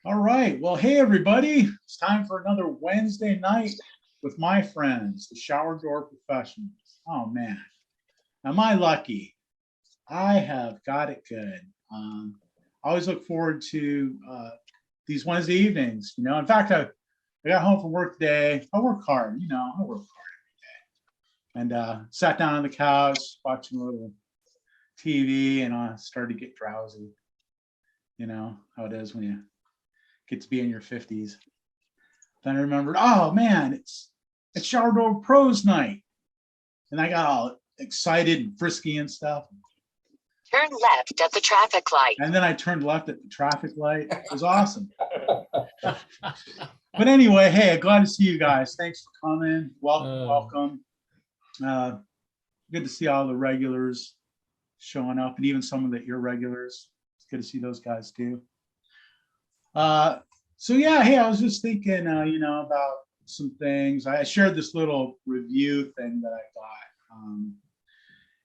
All right. Well, hey, everybody. It's time for another Wednesday night with my friends, the shower door professionals. Oh, man. Am I lucky? I have got it good. I always look forward to these Wednesday evenings. In fact, I got home from work today. I work hard, I work hard every day. And sat down on the couch, watching a little TV, and I started to get drowsy. You know how it is when you get to be in your 50s. Then I remembered, oh man, it's Shower Door Pros night. And I got all excited and frisky and stuff. Turn left at the traffic light. And then I turned left at the traffic light. It was awesome. But anyway, hey, glad to see you guys. Thanks for coming. Welcome. Good to see all the regulars showing up, and even some of the irregulars. It's good to see those guys too. So yeah, hey, I was just thinking, about some things. I shared this little review thing that I got.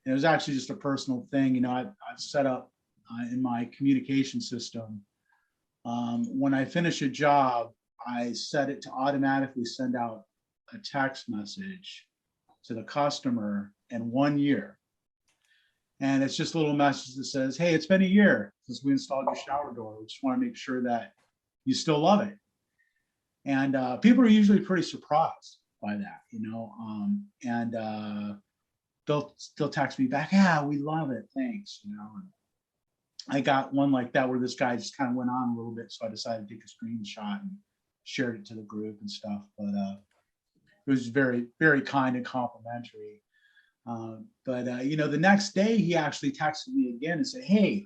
It was actually just a personal thing. I've set up in my communication system. When I finish a job, I set it to automatically send out a text message to the customer in 1 year. And it's just a little message that says, hey, it's been a year since we installed your shower door. We just want to make sure that you still love it. And people are usually pretty surprised by that, and they'll text me back, yeah, we love it, thanks. And I got one like that where this guy just kind of went on a little bit, so I decided to take a screenshot and shared it to the group and stuff. But it was very, very kind and complimentary. But the next day he actually texted me again and said, hey,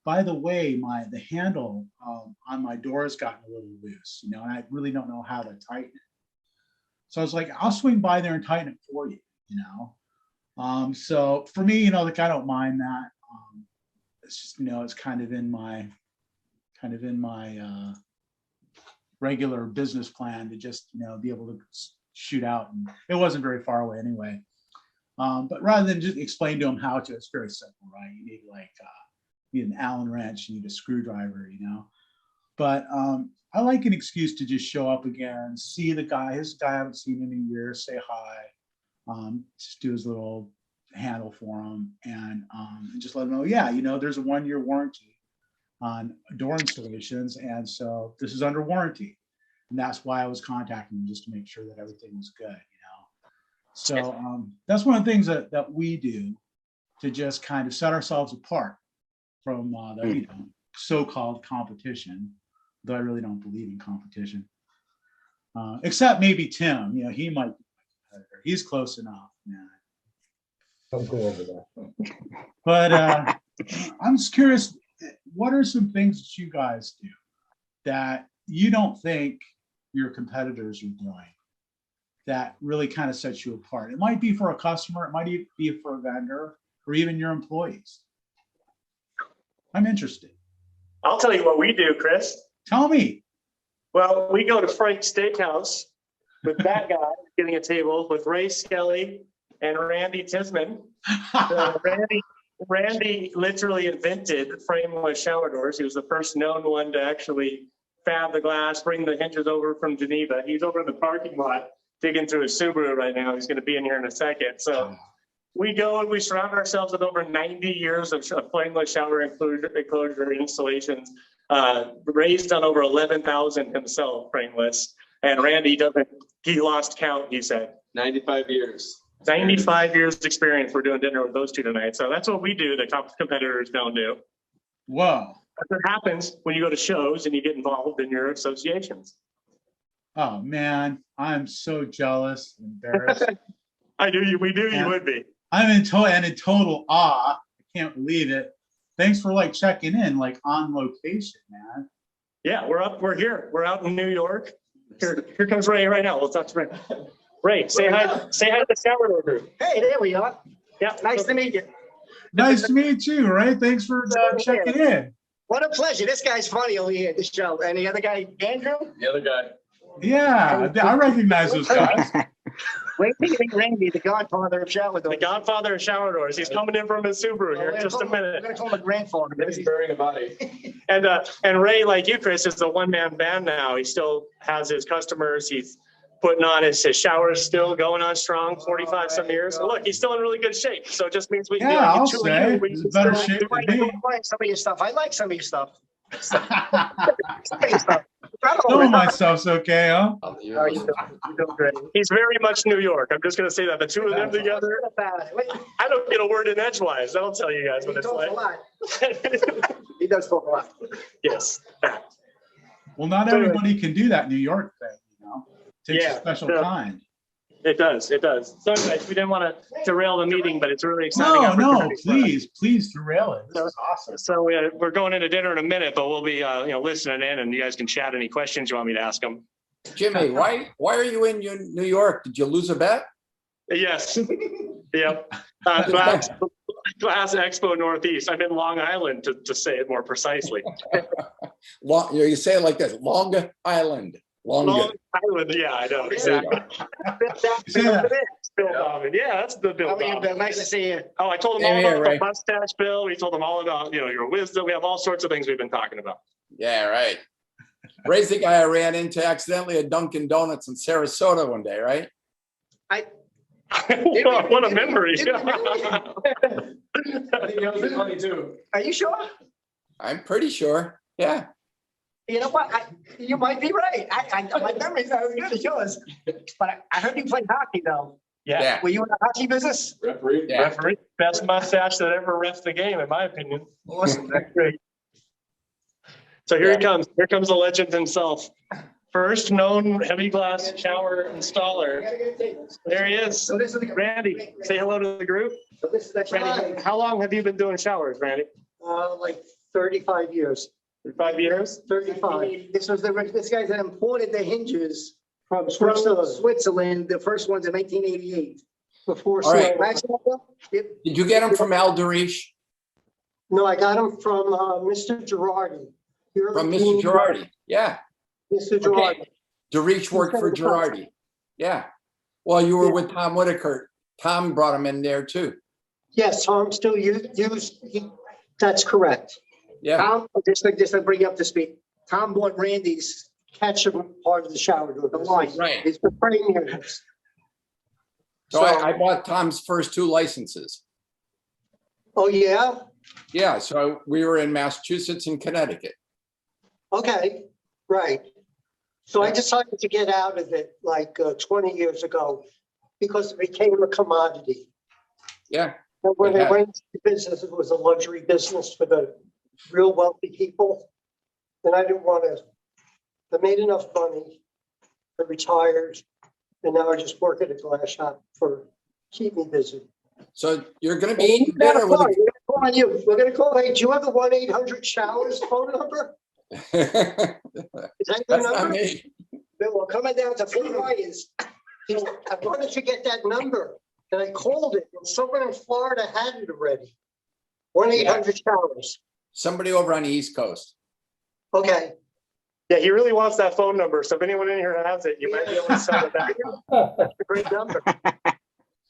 by the way, the handle on my door has gotten a little loose, and I really don't know how to tighten it. So I was like, I'll swing by there and tighten it for you, So for me, like, I don't mind that. It's just, it's kind of in my regular business plan to just, be able to shoot out, and it wasn't very far away anyway. But rather than just explain to them how to, it's very simple, right? You need you need an Allen wrench, you need a screwdriver, But I like an excuse to just show up again, see the guy, I haven't seen in a year, say hi, just do his little handle for him, and just let him know, yeah, there's a 1 year warranty on door installations, and so this is under warranty. And that's why I was contacting him, just to make sure that everything was good, So that's one of the things that we do to just kind of set ourselves apart from the so-called competition, though I really don't believe in competition. Except maybe Tim, he might be my competitor. He's close enough, man. Don't go over that. But I'm just curious, what are some things that you guys do that you don't think your competitors are doing that really kind of sets you apart? It might be for a customer, it might be for a vendor, or even your employees. I'm interested. I'll tell you what we do, Chris. Tell me. Well, we go to Frank's Steakhouse with that guy getting a table with Ray Skelly and Randy Tisman. Randy literally invented frameless shower doors. He was the first known one to actually fab the glass, bring the hinges over from Geneva. He's over in the parking lot digging through his Subaru right now. He's going to be in here in a second. So we go and we surround ourselves with over 90 years of flameless shower enclosure installations. Ray's done over 11,000 himself, frameless. And Randy he lost count, he said. 95 years. 95 years experience. We're doing dinner with those two tonight. So that's what we do that competitors don't do. Whoa. That's what happens when you go to shows and you get involved in your associations. Oh, man, I'm so jealous and embarrassed. I knew you. We knew you would be. I'm in total awe. I can't believe it. Thanks for checking in, on location, man. Yeah, we're here. We're out in New York. Here comes Ray right now. We'll talk to Ray. Ray, say hi. Say hi to the shower door group. Hey, there we are. Yeah, nice to meet you. Nice to meet you, Ray. Thanks for checking in. What a pleasure. This guy's funny over here at the show. And the other guy, Andrew? The other guy. Yeah, I recognize those guys. Wait till you meet Randy, the godfather of shower The doors. godfather of shower doors. He's coming in from his Subaru here in just a We're minute. gonna call him a grandfather. because he's- burying a body. And Ray, like you, Chris, is a one-man band now. He still has his customers. He's putting on his showers still going on strong, 45 some years. So look, he's still in really good shape. So it just means we, Yeah, I'll say, we it's can better still- shape I than me. like some of your stuff. I like some of your stuff. Some of your stuff. Some of my stuff's okay, huh? How are you doing? You're doing great. He's very much New York. I'm just going to say that the two of them together, Wait, I don't get a word in edgewise. That'll tell you guys he what it's talks a like. lot. He does talk a lot. Yes. Well, not everybody can do that New York thing, you know? Takes a Yeah, special yeah. kind. It does. It does. So anyways, we didn't want to derail the meeting, but it's a really exciting. No, opportunity for us. please derail it. This is awesome. So we're going into dinner in a minute, but we'll be, listening in, and you guys can chat any questions you want me to ask them. Jimmy, why are you in New York? Did you lose a bet? Yes. Yep. Glass Expo Northeast. I'm in Long Island to say it more precisely. You say it like this, Long Island. Long Island. Yeah, I know. There you Exactly. go. Say that. Bill Donovan. Yeah, that's the Bill How are you, Donovan. Bill? Nice to see you. Oh, I told him Same all here, about Ray. the mustache, Bill. We told him all about, your wisdom. We have all sorts of things we've been talking about. Yeah, right. Ray's the guy I ran into accidentally at Dunkin' Donuts in Sarasota one day, right? What a memory. Are you sure? I'm pretty sure. Yeah. You know what? You might be right. My memory's not as good as yours. But I heard you played hockey though. Yeah. Were you in the hockey business? Referee. Yeah. Referee, best mustache that ever refed the game, in my opinion. Awesome. That's great. So here he comes. Here comes the legend himself. First known heavy glass shower installer. There he is. So this is the Randy, say hello to the group. So this is the Randy, how long have you been doing showers, Randy? like 35 years. 5 years? 35. This guy's that imported the hinges from Switzerland. The first ones in 1988. Before. All right. Yep. Did you get them from Al Darish? No, I got them from Mr. Girardi. From Mr. Girardi? Yeah. Mr. Girardi. Okay. Darish worked for Girardi. Yeah. Well, you were with Tom Whitaker. Tom brought him in there too. Yes, Tom still that's correct. Yeah. Tom, just to bring you up to speed, Tom bought Randy's catcher part of the shower door, the line. Right. It's the frame units. So I bought Tom's first 2 licenses. Oh, yeah? Yeah. So we were in Massachusetts and Connecticut. Okay, right. So I decided to get out of it like 20 years ago because it became a commodity. Yeah. And when Yeah. I went into business, it was a luxury business for the real wealthy people. And I didn't want to, I made enough money, I retired, and now I just work at a glass shop keep me busy. So you're going to be We're eating dinner with gonna call on you. We're gonna call, hey, do you have the 1-800-SHOWERS phone number? Is that your That's not number? me. Bill, we're coming down to Fort Myers. I wanted to get that number, and I called it, and someone in Florida had it already. 1-800-SHOWERS. Somebody over on the East Coast. Okay. Yeah, he really wants that phone number. So if anyone in here has it, you might be able to sell it back. That's a great number.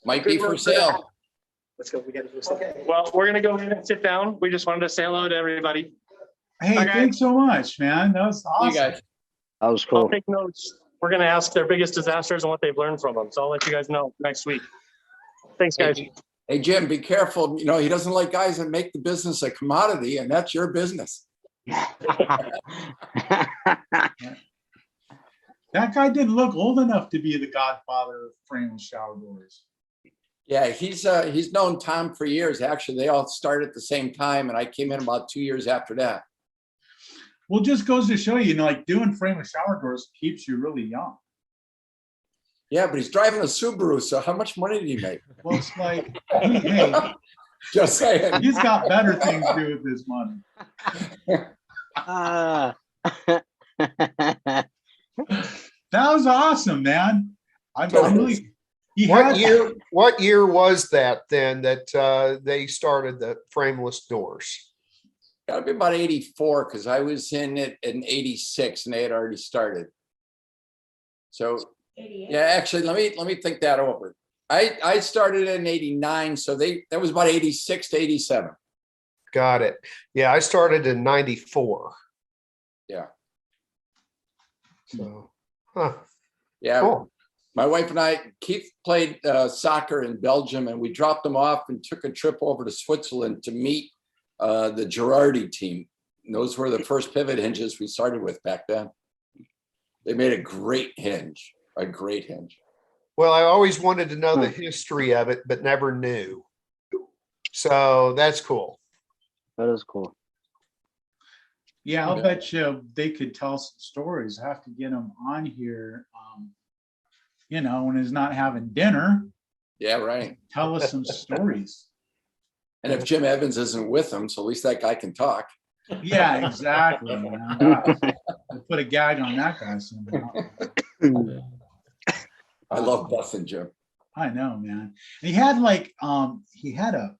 Might be for sale. Let's go. We gotta do something. Okay. Well, we're going to go in and sit down. We just wanted to say hello to everybody. Hey, Okay. thanks so much, man. That was You awesome. guys. That was I'll cool. take notes. We're going to ask their biggest disasters and what they've learned from them. So I'll let you guys know next week. Thanks, guys. Hey, Jim, be careful. You know, he doesn't like guys that make the business a commodity, and that's your business. That guy didn't look old enough to be the godfather of frameless shower doors. Yeah, he's known Tom for years. Actually, they all started at the same time, and I came in about 2 years after that. Well, it just goes to show you, like doing frameless shower doors keeps you really young. Yeah, but he's driving a Subaru, so how much money did he make? Well, it's like, hey, Just saying. he's got better things to do with his money. Ah. That was awesome, man. I'm really. He What had, What year was that then that they started the frameless doors? Got to be about 84 because I was in it in 86 and they had already started. So Yeah, actually, let me think that over. I started in 89, so that was about 86 to 87. Got it. Yeah, I started in 94. Yeah. So, huh, Yeah. cool. My wife and Keith played soccer in Belgium, and we dropped him off and took a trip over to Switzerland to meet the Girardi team. And those were the first pivot hinges we started with back then. They made a great hinge. Well, I always wanted to know the history of it, but never knew. So that's cool. That is cool. Yeah, I'll bet you they could tell some stories. I have to get them on here. When he's not having dinner, Yeah, right. tell us some stories. And if Jim Evans isn't with him, so at least that guy can talk. Yeah, exactly. Man. Gosh, we'll put a gag on that guy somehow. I love busting Jim. I know, man. And he had like he had a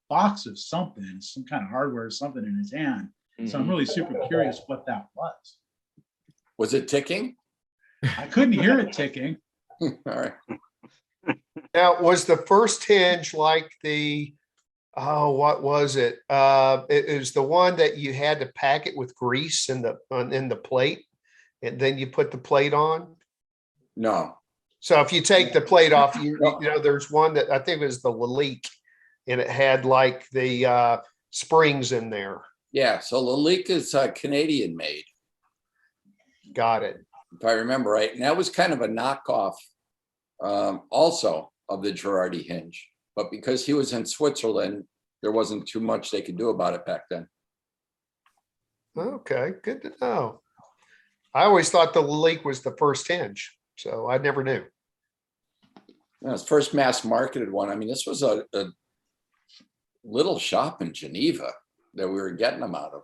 box of something, some kind of hardware or something in his hand. So I'm really super curious what that was. Was it ticking? I couldn't hear it ticking. All right. Now, was the first hinge like what was it? It was the one that you had to pack it with grease in the plate, and then you put the plate on? No. So if you take the plate off, there's one that I think was the Lalique, and it had like the springs in there. Yeah. So Lalique is Canadian made, Got it. if I remember right. And that was kind of a knockoff also of the Girardi hinge. But because he was in Switzerland, there wasn't too much they could do about it back then. Okay, good to know. I always thought the Lalique was the first hinge, so I never knew. His first mass marketed one. I mean, this was a little shop in Geneva that we were getting them out of.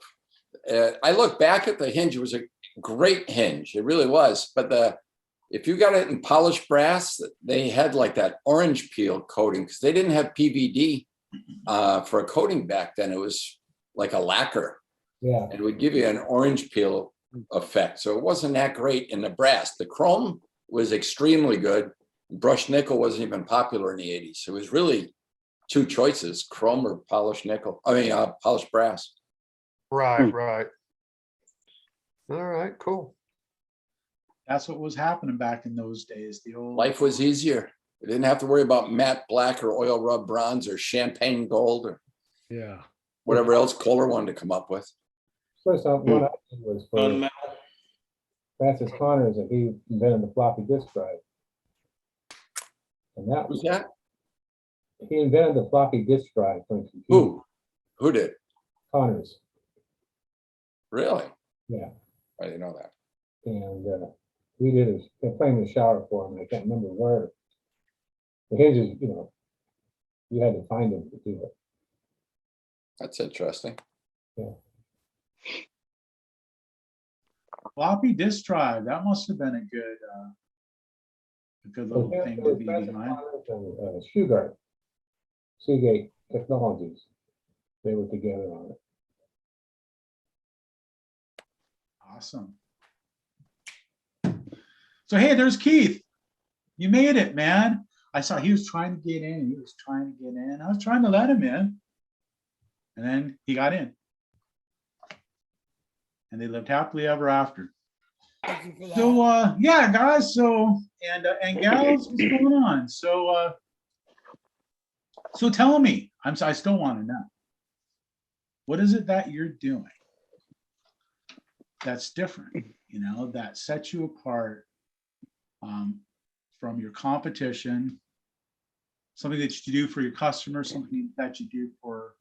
I look back at the hinge, it was a great hinge. It really was. But if you got it in polished brass, they had like that orange peel coating because they didn't have PVD for a coating back then. It was like a lacquer. Yeah. It would give you an orange peel effect. So it wasn't that great in the brass. The chrome was extremely good. Brushed nickel wasn't even popular in the 80s. It was really two choices, chrome or polished nickel. Polished brass. Right. All right, cool. That's what was happening back in those days. The old Life was easier. We didn't have to worry about matte black or oil rub bronze or champagne gold or Yeah. whatever else Kohler wanted to come up with. First one I did was for Francis Connors, and he invented the floppy disk drive. And that Who's was, that? he invented the floppy disk drive for his computer. Who did? Connors, Really? yeah. I didn't know that. And we did a playing in the shower for him. I can't remember where. The hinges, you had to find them to do it. That's interesting. floppy disk drive. That must have been a good little thing to be behind. And Shugart, Seagate Technologies, they were together on it. Awesome. So, hey, there's Keith. You made it, man. I saw he was trying to get in. I was trying to let him in. And then he got in. And they lived happily ever after. So, yeah, guys. So, and gals, what's going on? So tell me. I still want to know. What is it that you're doing that's different, that sets you apart from your competition, something that you do for your customers, something that you do for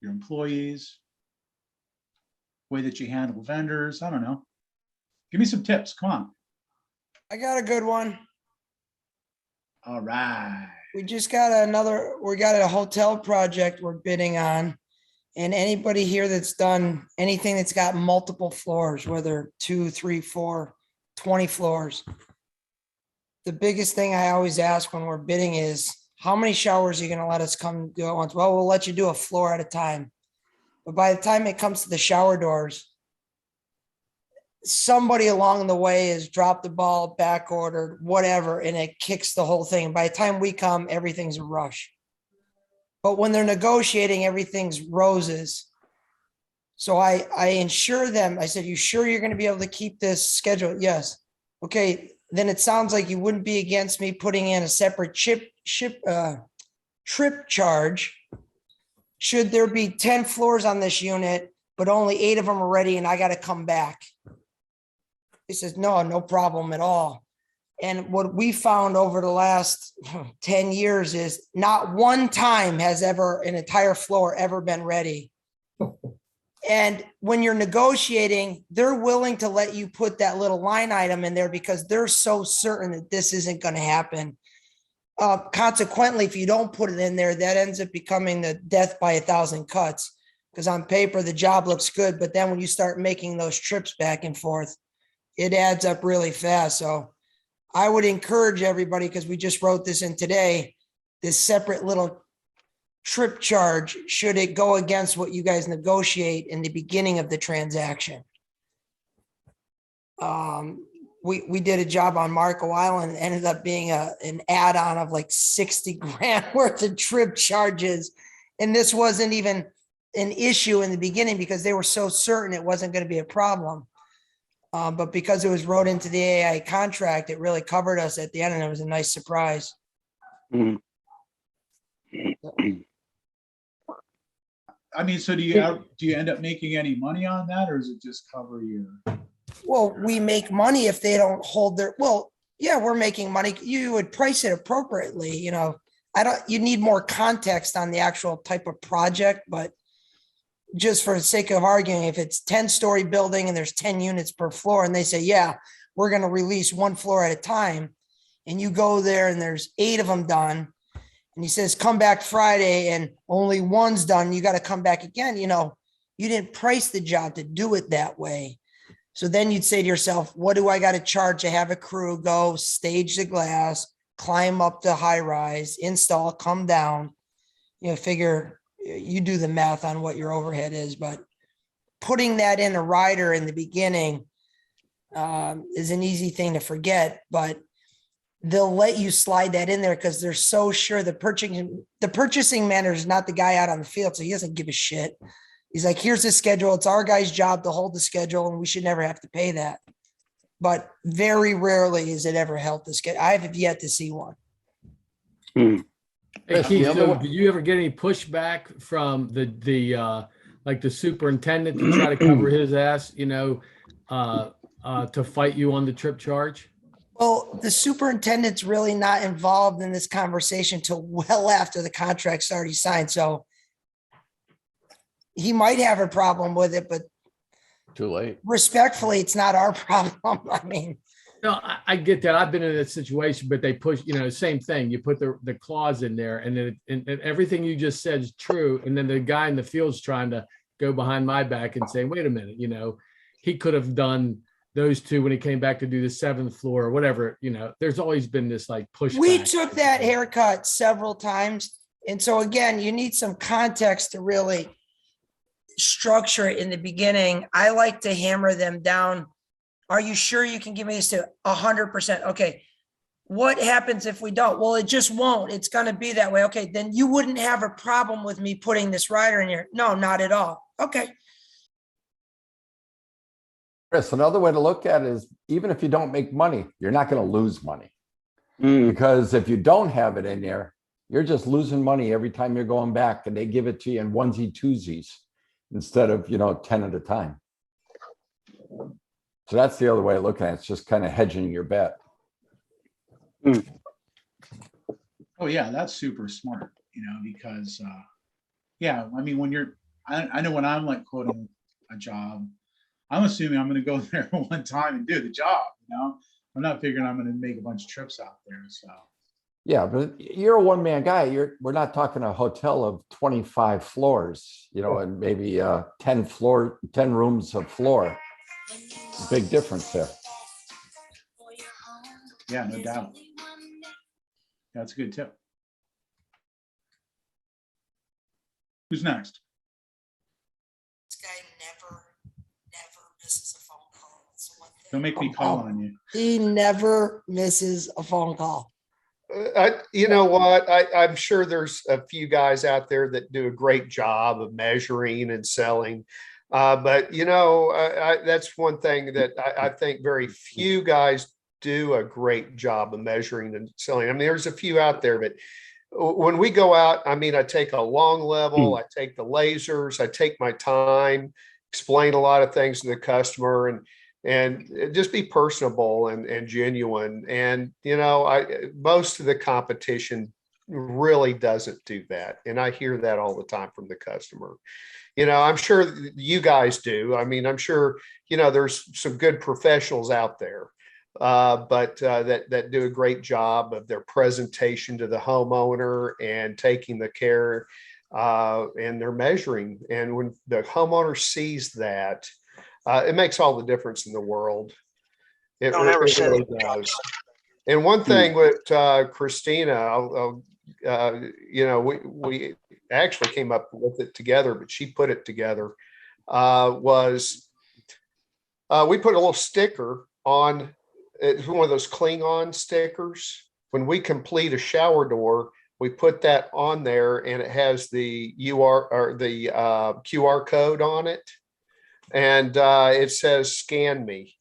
your employees, way that you handle vendors? I don't know. Give me some tips. Come on. I got a good one. All right. We got a hotel project we're bidding on. And anybody here that's done anything that's got multiple floors, whether 2, 3, 4, 20 floors. The biggest thing I always ask when we're bidding is, how many showers are you going to let us come do at once? Well, we'll let you do a floor at a time. But by the time it comes to the shower doors, somebody along the way has dropped the ball, back ordered, whatever, and it kicks the whole thing. By the time we come, everything's a rush. But when they're negotiating, everything's roses. So I ensure them, I said, you sure you're going to be able to keep this schedule? Yes. Okay. Then it sounds like you wouldn't be against me putting in a separate trip charge. Should there be 10 floors on this unit, but only 8 of them are ready and I got to come back? He says, no problem at all. And what we found over the last 10 years is not one time has ever an entire floor ever been ready. And when you're negotiating, they're willing to let you put that little line item in there because they're so certain that this isn't going to happen. Consequently, if you don't put it in there, that ends up becoming the death by 1,000 cuts. Because on paper, the job looks good. But then when you start making those trips back and forth, it adds up really fast. So I would encourage everybody, because we just wrote this in today, this separate little trip charge, should it go against what you guys negotiate in the beginning of the transaction. We did a job on Marco Island, and ended up being an add-on of like 60 grand worth of trip charges. And this wasn't even an issue in the beginning because they were so certain it wasn't going to be a problem. But because it was wrote into the AI contract, it really covered us at the end, and it was a nice surprise. I mean, so do you end up making any money on that, or does it just cover your? Well, we make money if they don't hold their, well, yeah, we're making money. You would price it appropriately, you know. You need more context on the actual type of project, but just for the sake of arguing, if it's 10-story building and there's 10 units per floor, and they say, yeah, we're going to release 1 floor at a time, and you go there and there's 8 of them done, and he says, come back Friday and only 1's done, you got to come back again. You know, you didn't price the job to do it that way. So then you'd say to yourself, what do I got to charge to have a crew go stage the glass, climb up the high rise, install, come down, you know, figure, you do the math on what your overhead is, but putting that in a rider in the beginning is an easy thing to forget, but they'll let you slide that in there because they're so sure the purchasing manager is not the guy out on the field. So he doesn't give a shit. He's like, here's the schedule. It's our guy's job to hold the schedule, and we should never have to pay that. But very rarely is it ever held the schedule. I have yet to see one. Hey, Keith, so did you ever get any pushback from the like the superintendent to try to cover his ass, you know, to fight you on the trip charge? Well, the superintendent's really not involved in this conversation till well after the contract's already signed. So he might have a problem with it, but Too late. respectfully, it's not our problem. I mean, No, I get that. I've been in that situation, but they push, you know, same thing. You put the clause in there, and then and everything you just said is true. And then the guy in the field's trying to go behind my back and say, wait a minute, you know, he could have done those 2 when he came back to do the 7th floor or whatever. You know, there's always been this like pushback. we took that haircut several times. And so again, you need some context to really structure it in the beginning. I like to hammer them down. Are you sure you can give me this to 100%? Okay. What happens if we don't? Well, it just won't. It's going to be that way. Okay. Then you wouldn't have a problem with me putting this rider in here. No, not at all. Okay. Chris, another way to look at it is even if you don't make money, you're not going to lose money. Because if you don't have it in there, you're just losing money every time you're going back, and they give it to you in onesie twosies instead of, you know, 10 at a time. So that's the other way of looking at it. It's just kind of hedging your bet. Oh yeah, that's super smart, you know, because yeah, I mean, when I know when I'm like quoting a job, I'm assuming I'm going to go there one time and do the job, you know. I'm not figuring I'm going to make a bunch of trips out there. So Yeah, but you're a one-man guy. We're not talking a hotel of 25 floors, you know, and maybe 10 rooms of floor. Big difference there. yeah, no doubt. That's a good tip. Who's next? This guy never misses a phone call. It's Don't make me call on you. He never misses a phone call. You know what? I'm sure there's a few guys out there that do a great job of measuring and selling. But you know, that's one thing that I think very few guys do a great job of measuring and selling. I mean, there's a few out there, but when we go out, I mean, I take a long level, I take the lasers, I take my time, explain a lot of things to the customer, and just be personable and genuine. And, you know, most of the competition really doesn't do that. And I hear that all the time from the customer. You know, I'm sure you guys do. I mean, I'm sure, you know, there's some good professionals out there, but that do a great job of their presentation to the homeowner and taking the care and they're measuring. And when the homeowner sees that, it makes all the difference in the world. It really does. And one thing with Christina, you know, we actually came up with it together, but she put it together, was we put a little sticker on, it's one of those Klingon stickers. When we complete a shower door, we put that on there and it has the QR code on it. And it says, scan me.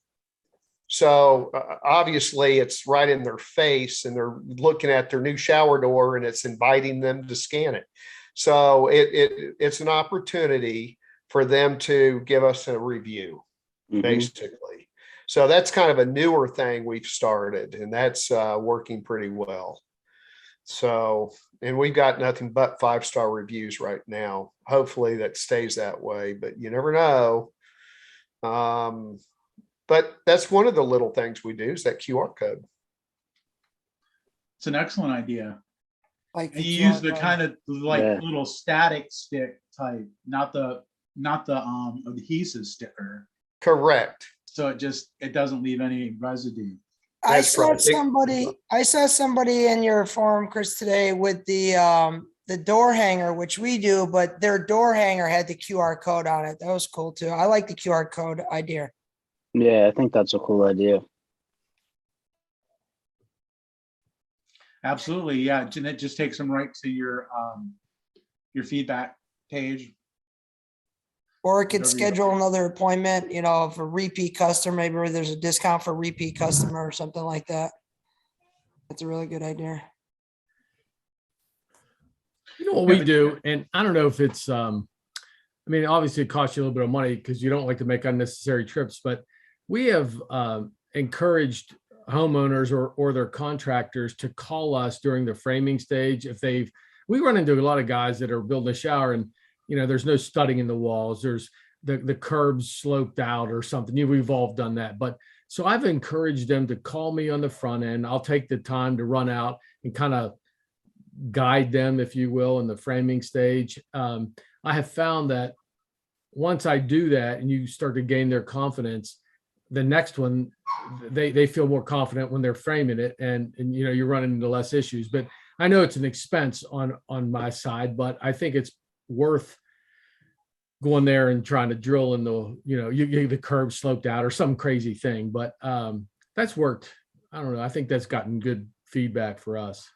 So obviously it's right in their face and they're looking at their new shower door and it's inviting them to scan it. So it's an opportunity for them to give us a review, basically. So that's kind of a newer thing we've started, and that's working pretty well. So, and we've got nothing but 5-star reviews right now. Hopefully that stays that way, but you never know. But that's one of the little things we do is that QR code. It's an excellent idea. Like And you use the kind of like little static stick type, not the adhesive sticker. Correct. So it doesn't leave any residue. I saw somebody in your forum, Chris, today with the door hanger, which we do, but their door hanger had the QR code on it. That was cool too. I like the QR code idea. Yeah, I think that's a cool idea. Absolutely, yeah. It just takes them right to your feedback page. Or it could schedule another appointment, you know, for repeat customer, maybe there's a discount for repeat customer or something like that. That's a really good idea. You know what we do, and I don't know if it's, I mean, obviously it costs you a little bit of money because you don't like to make unnecessary trips, but we have encouraged homeowners or their contractors to call us during the framing stage. We run into a lot of guys that are building a shower and, you know, there's no studding in the walls. There's the curbs sloped out or something. We've all done that. But so I've encouraged them to call me on the front end. I'll take the time to run out and kind of guide them, if you will, in the framing stage. I have found that once I do that and you start to gain their confidence, the next one, they feel more confident when they're framing it and you know, you're running into less issues. But I know it's an expense on my side, but I think it's worth going there and trying to drill in the, you know, you get the curb sloped out or some crazy thing. But that's worked. I don't know. I think that's gotten good feedback for us.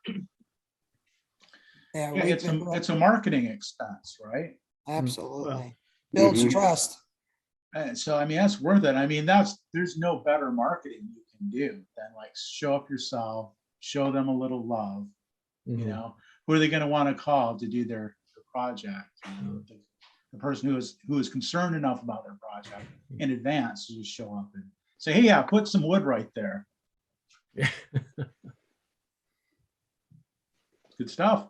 Yeah, it's a marketing expense, right? Absolutely. Builds trust. So I mean, that's worth it. I mean, there's no better marketing you can do than like show up yourself, show them a little love. You know, who are they going to want to call to do their project? You know, the person who is concerned enough about their project in advance to just show up and say, hey, yeah, put some wood right there. Yeah. Good stuff.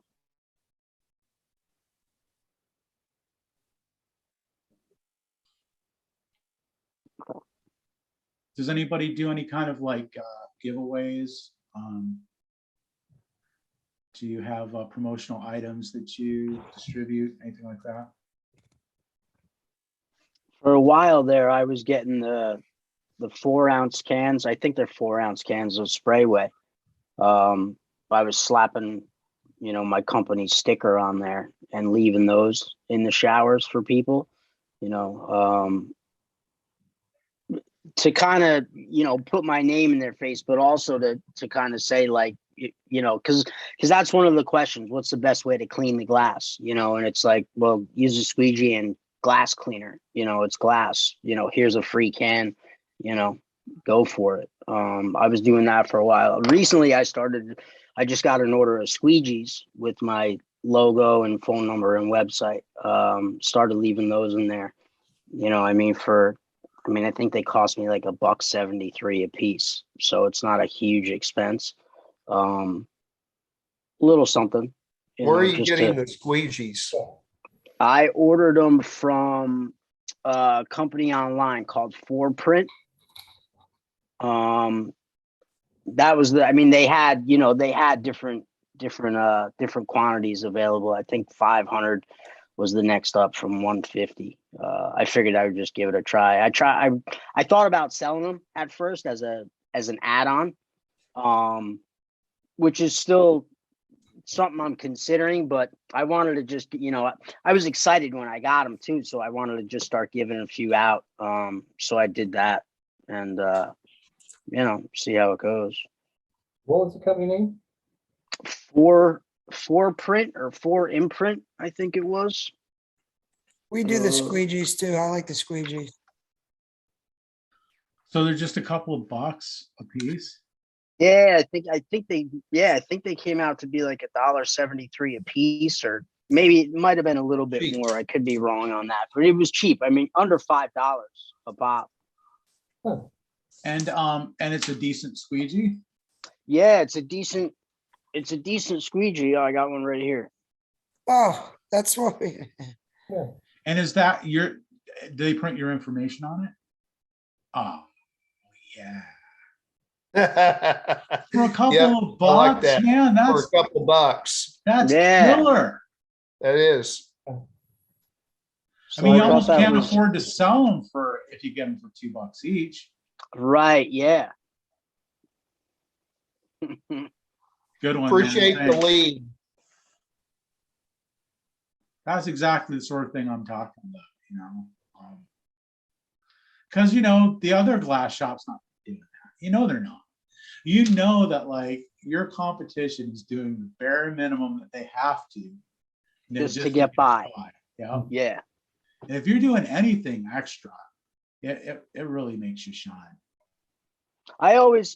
Does anybody do any kind of like giveaways? Do you have promotional items that you distribute, anything like that? For a while there, I was getting the 4-ounce cans. I think they're 4-ounce cans of Sprayway. I was slapping, you know, my company sticker on there and leaving those in the showers for people. You know, to kind of, put my name in their face, but also to kind of say like, because that's one of the questions. What's the best way to clean the glass? And it's like, well, use a squeegee and glass cleaner. It's glass. Here's a free can. Go for it. I was doing that for a while. Recently, I just got an order of squeegees with my logo and phone number and website. Started leaving those in there. I think they cost me like $1.73 a piece. So it's not a huge expense. Little something. Where are you getting the squeegees? I ordered them from a company online called 4Print. That was they had different quantities available. I think 500 was the next up from 150. I figured I would just give it a try. I thought about selling them at first as an add-on, which is still something I'm considering, but I wanted to just, I was excited when I got them too. So I wanted to just start giving a few out. So I did that and, see how it goes. What was the company name? 4Print or 4Imprint, I think it was. We do the squeegees too. I like the squeegees. So they're just a couple of bucks a piece. Yeah, I think they came out to be like $1.73 a piece, or maybe it might have been a little bit Cheap. more. I could be wrong on that, but it was cheap. Under $5 a pop. Huh. And it's a decent squeegee. Yeah, it's a decent squeegee. Oh, I got one right here. Oh, that's what we. Yeah. And is that do they print your information on it? Oh, yeah. For a couple Yep, of I like bucks, that. man, For a couple bucks. that's Yeah. killer. That is. So I mean, you thought almost that can't was- afford to sell them if you get them for $2 each. Right, yeah. Good one. Appreciate man. the Thanks. lead. That's exactly the sort of thing I'm talking about, because the other glass shop's not doing that. They're not. That like your competition is doing the bare minimum that they have to, Just to get by. Yeah. Yeah. And if you're doing anything extra, it really makes you shine. I always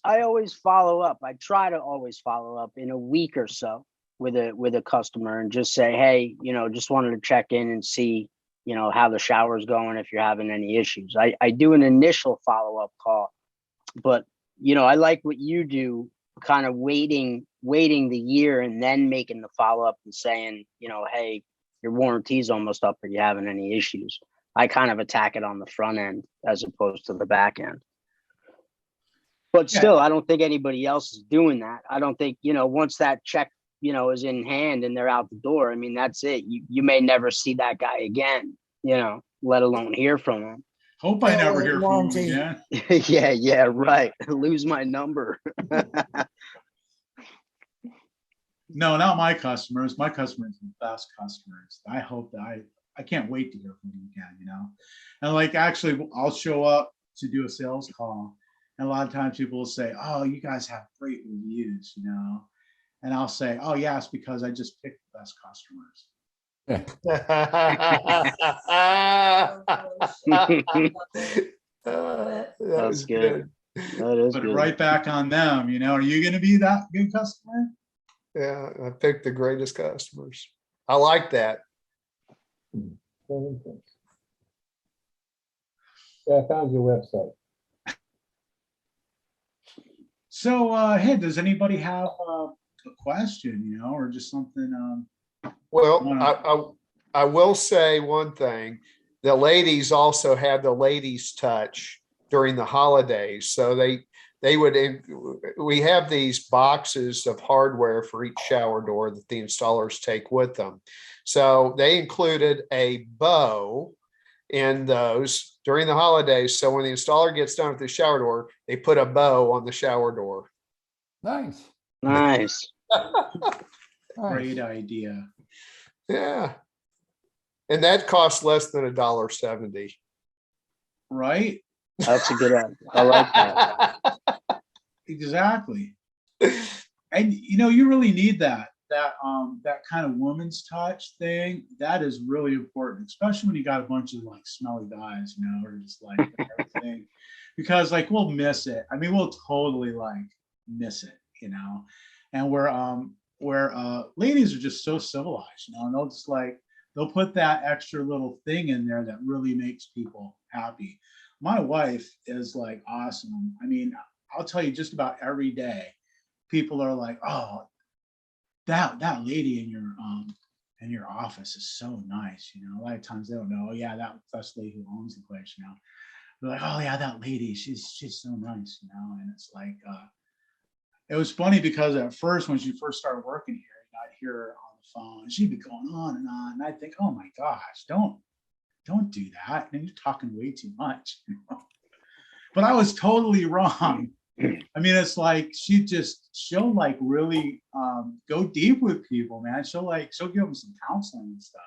follow up. I try to always follow up in a week or so with a customer and just say, hey, just wanted to check in and see, how the shower's going, if you're having any issues. I do an initial follow-up call, but I like what you do, kind of waiting the year and then making the follow-up and saying, hey, your warranty's almost up. Are you having any issues? I kind of attack it on the front end as opposed to the back end. But still, I don't think anybody else is doing that. I don't think, once that check, is in hand and they're out the door, that's it. You may never see that guy again, let alone hear from him. Hope I never hear from him again. Yeah, right. Lose my number. No, not my customers. My customers are the best customers. I hope that I can't wait to hear from them again, And like, actually, I'll show up to do a sales call. And a lot of times people will say, oh, you guys have great reviews, And I'll say, oh, yeah, it's because I just picked the best customers. That's good. That is Put good. it right back on them, Are you going to be that good customer? Yeah, I picked the greatest customers. I like that. Yeah, I found your website. So, hey, does anybody have a question, or just something? Well, I will say one thing. The ladies also have the ladies' touch during the holidays. So we have these boxes of hardware for each shower door that the installers take with them. So they included a bow in those during the holidays. So when the installer gets done with the shower door, they put a bow on the shower door. Nice. Nice. Great idea. Yeah. And that costs less than $1.70. Right? That's a good one. I like that. Exactly. And you really need that kind of woman's touch thing. That is really important, especially when you got a bunch of like smelly guys, or just like everything, because like we'll miss it. I mean, we'll totally like miss it, and where ladies are just so civilized, and they'll put that extra little thing in there that really makes people happy. My wife is like awesome. I mean, I'll tell you, just about every day, people are like, "Oh, that lady in your office is so nice." A lot of times they don't know. Oh yeah, that's the lady who owns the place. They're like, "Oh yeah, that lady, she's so nice." And it's like, it was funny because at first, when she first started working here, I'd hear her on the phone, and she'd be going on, and I'd think, "Oh my gosh, don't do that. And you're talking way too much." But I was totally wrong. I mean, it's like she'll like really go deep with people, man. She'll give them some counseling and stuff.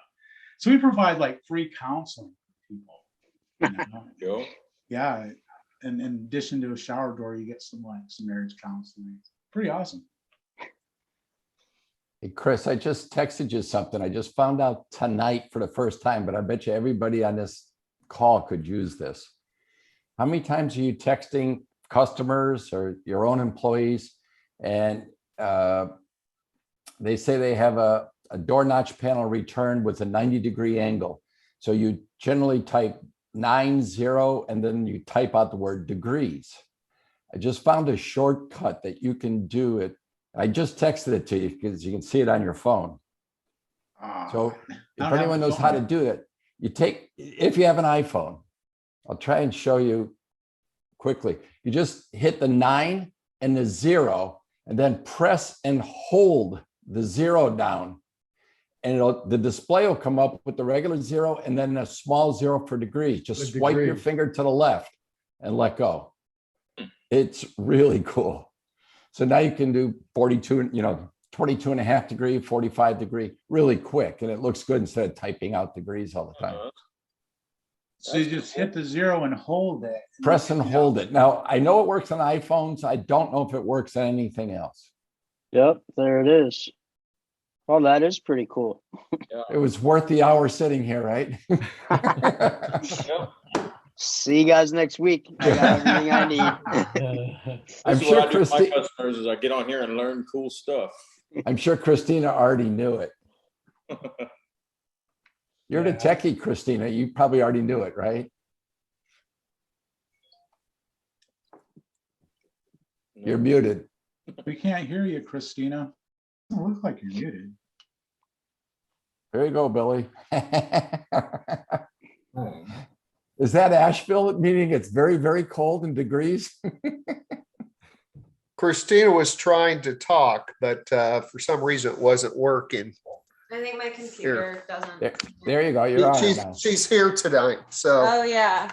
So we provide like free counseling for people. Yeah. And in addition to a shower door, you get some marriage counseling. Pretty awesome. Hey, Chris, I just texted you something. I just found out tonight for the first time, but I bet you everybody on this call could use this. How many times are you texting customers or your own employees, and they say they have a door notch panel returned with a 90-degree angle? So you generally type 90 and then you type out the word degrees. I just found a shortcut that you can do it. I just texted it to you because you can see it on your phone. So if anyone knows how to do it, if you have an iPhone, I'll try and show you quickly. You just hit the 9 and the 0, and then press and hold the 0 down. And the display will come up with the regular 0 and then a small 0 for degrees. Just swipe your finger to the left and let go. It's really cool. So now you can do 42, 22.5 degree, 45 degree, really quick. And it looks good instead of typing out degrees all the time. So you just hit the 0 and hold it. Press and hold it. Now, I know it works on iPhones. I don't know if it works on anything else. Yep, there it is. Oh, that is pretty cool. It was worth the hour sitting here, right? See you guys next week. I got everything I need. I'm sure my customers is I get on here and learn cool stuff. I'm sure Christina already knew it. You're the techie, Christina. You probably already knew it, right? You're muted. We can't hear you, Christina. It doesn't look like you're muted. There you go, Billy. Is that Asheville, meaning it's very, very cold in degrees? Christina was trying to talk, but for some reason it wasn't working. I think my computer doesn't. There you go. You're on it now. She's here tonight, so Oh, yeah.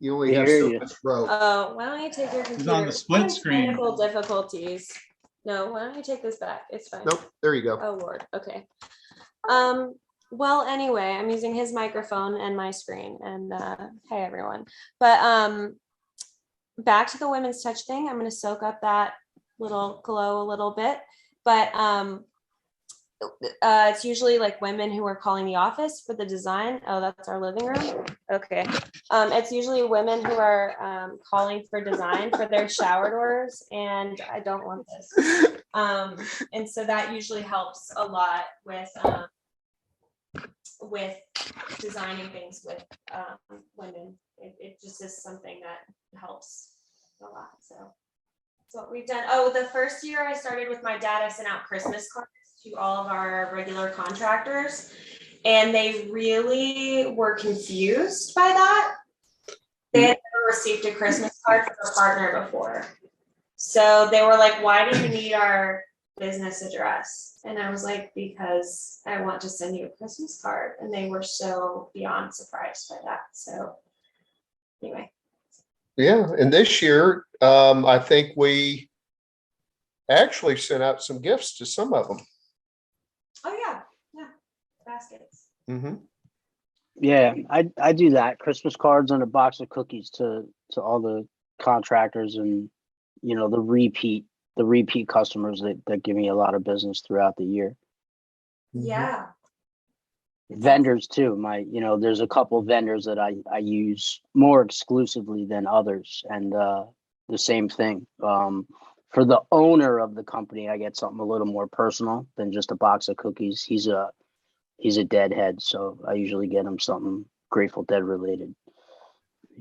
you only have so much rope. Oh, why don't you take your computer? It's on the split screen. Technical difficulties. No, why don't you take this back? It's fine. Nope, there you go. Oh, Lord. Okay. Well, anyway, I'm using his microphone and my screen, and hey, everyone. But back to the women's touch thing. I'm going to soak up that little glow a little bit, but it's usually like women who are calling the office for the design. Oh, that's our living room. Okay. It's usually women who are calling for design for their shower doors, and I don't want this. And so that usually helps a lot with designing things with women. It just is something that helps a lot. So that's what we've done. Oh, the first year I started with my dad, I sent out Christmas cards to all of our regular contractors, and they really were confused by that. They had never received a Christmas card from a partner before. So they were like, why do you need our business address? And I was like, because I want to send you a Christmas card. And they were so beyond surprised by that. So anyway. Yeah, and this year, I think we actually sent out some gifts to some of them. Oh yeah, baskets. Mm-hmm. Yeah, I do that. Christmas cards and a box of cookies to to all the contractors and, you know, the repeat customers that give me a lot of business throughout the year. Yeah. Vendors too. There's a couple vendors that I use more exclusively than others, and the same thing. For the owner of the company, I get something a little more personal than just a box of cookies. He's a deadhead, so I usually get him something Grateful Dead related.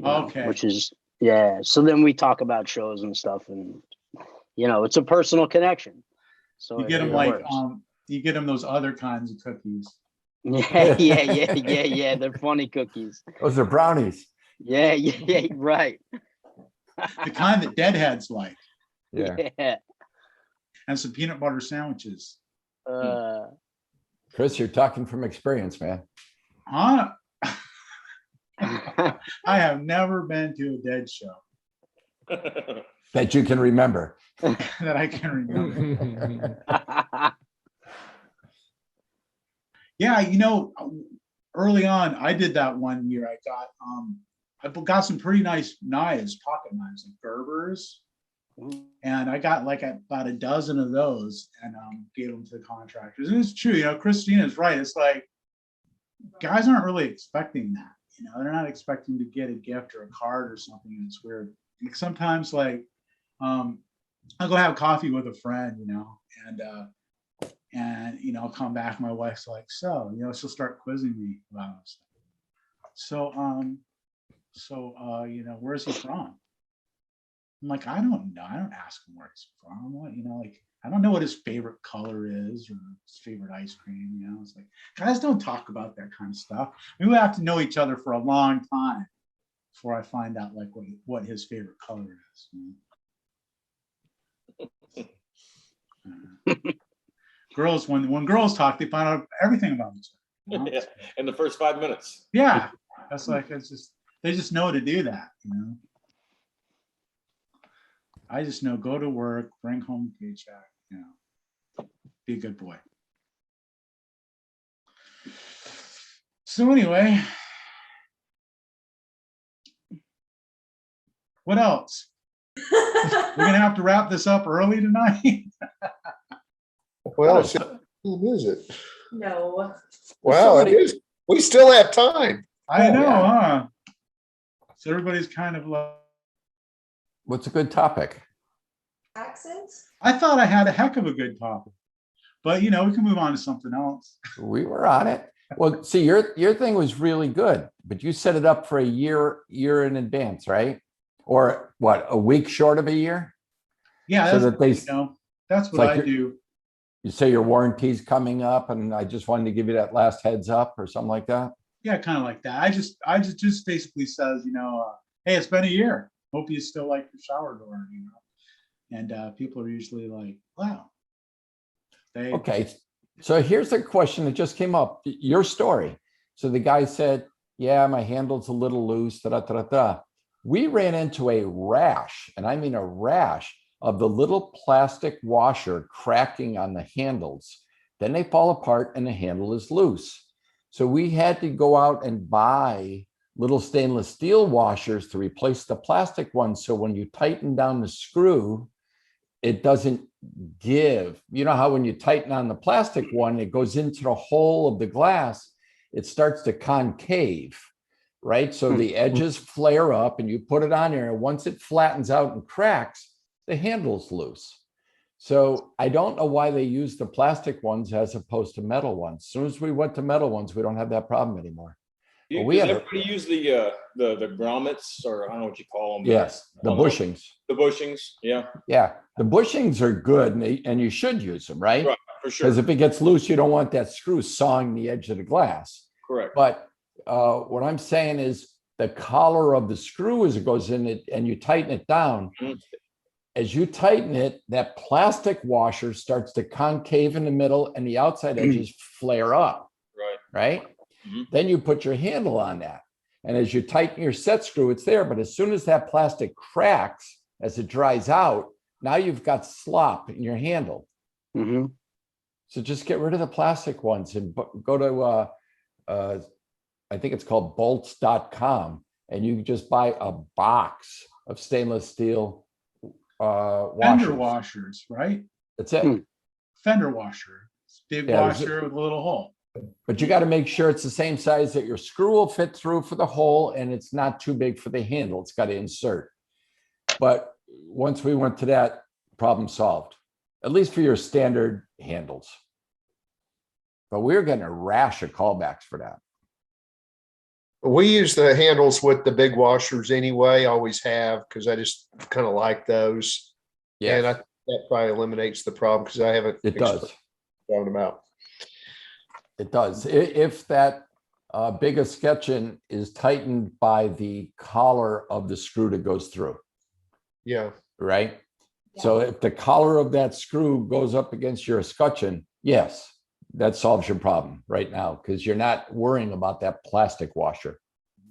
Okay. Which is, yeah. So then we talk about shows and stuff, and it's a personal connection. So You get them you get them those other kinds of cookies. Yeah. They're funny cookies. Those are brownies. Yeah, right. The kind that deadheads like. Yeah. And some peanut butter sandwiches. Chris, you're talking from experience, man. Huh? I have never been to a Dead show. That you can remember. That I can remember. Yeah, early on, I did that one year. I got some pretty nice knives, pocket knives, like Gerber's, and I got like about a dozen of those, and gave them to the contractors. And it's true, Christina's right. It's like guys aren't really expecting that. They're not expecting to get a gift or a card or something. And it's weird. Like sometimes, like I'll go have coffee with a friend, and I'll come back. My wife's like, so, she'll start quizzing me about stuff. So, where's he from? I'm like, I don't know. I don't ask him where he's from. I don't know what his favorite color is or his favorite ice cream. It's like, guys don't talk about that kind of stuff. We have to know each other for a long time before I find out like what his favorite color is. Girls, when girls talk, they find out everything about each other. Yeah, in the first 5 minutes. Yeah, they just know to do that. I just know, go to work, bring home a paycheck, be a good boy. So anyway, what else? We're gonna have to wrap this up early tonight. Well, who is it? No. Wow, it is. We still have time. I know, huh? So everybody's kind of like, What's a good topic? Accents? I thought I had a heck of a good topic, but we can move on to something else. We were on it. Well, see, your thing was really good, but you set it up for a year in advance, right? Or what, a week short of a year? Yeah, so that they, that's what I do. You say your warranty's coming up, and I just wanted to give you that last heads up or something like that. Yeah, kind of like that. I just basically says, hey, it's been a year. Hope you still like your shower door, And people are usually like, wow. Okay. So here's a question that just came up. Your story. So the guy said, yeah, my handle's a little loose. We ran into a rash, and I mean a rash, of the little plastic washer cracking on the handles. Then they fall apart and the handle is loose. So we had to go out and buy little stainless steel washers to replace the plastic ones. So when you tighten down the screw, it doesn't give. You know how when you tighten on the plastic one, it goes into the hole of the glass, it starts to concave, right? So the edges flare up and you put it on there. And once it flattens out and cracks, the handle's loose. So I don't know why they use the plastic ones as opposed to metal ones. As soon as we went to metal ones, we don't have that problem anymore. Does everybody use the grommets, or I don't know what you call them? Yes, the bushings. The bushings, yeah. Yeah, the bushings are good, and you should use them, right? Right, for sure. Because if it gets loose, you don't want that screw sawing the edge of the glass. Correct. But what I'm saying is the collar of the screw, as it goes in it and you tighten it down, as you tighten it, that plastic washer starts to concave in the middle and the outside edges flare up. Right. Then you put your handle on that. And as you tighten your set screw, it's there. But as soon as that plastic cracks, as it dries out, now you've got slop in your handle. So just get rid of the plastic ones and go to, I think it's called bolts.com. and you just buy a box of stainless steel Fender washers. washers, right? That's it. Fender washer. It's a big Yeah, washer with a little hole. But you got to make sure it's the same size that your screw will fit through for the hole, and it's not too big for the handle. It's got to insert. But once we went to that, problem solved, at least for your standard handles. But we were getting a rash of callbacks for that. We use the handles with the big washers anyway, always have, because I just kind of like those. Yeah, And that probably eliminates the problem because I haven't. it does. Talking about. It does. If that big escutcheon is tightened by the collar of the screw that goes through, Yeah. right? So if the collar of that screw goes up against your escutcheon, yes, that solves your problem right now because you're not worrying about that plastic washer.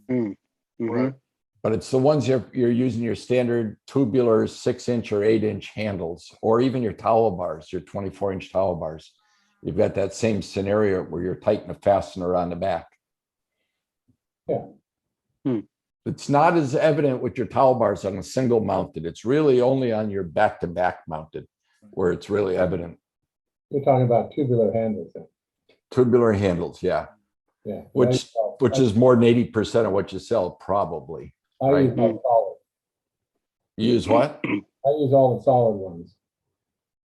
Right. But it's the ones you're using your standard tubular 6-inch or 8-inch handles, or even your towel bars, your 24-inch towel bars. You've got that same scenario where you're tightening a fastener on the back. Yeah. It's not as evident with your towel bars on a single mounted. It's really only on your back-to-back mounted where it's really evident. You're talking about tubular handles then. Tubular handles, yeah. Yeah. Which is more than 80% of what you sell, probably. I right. use all solid. You use what? I use all the solid ones.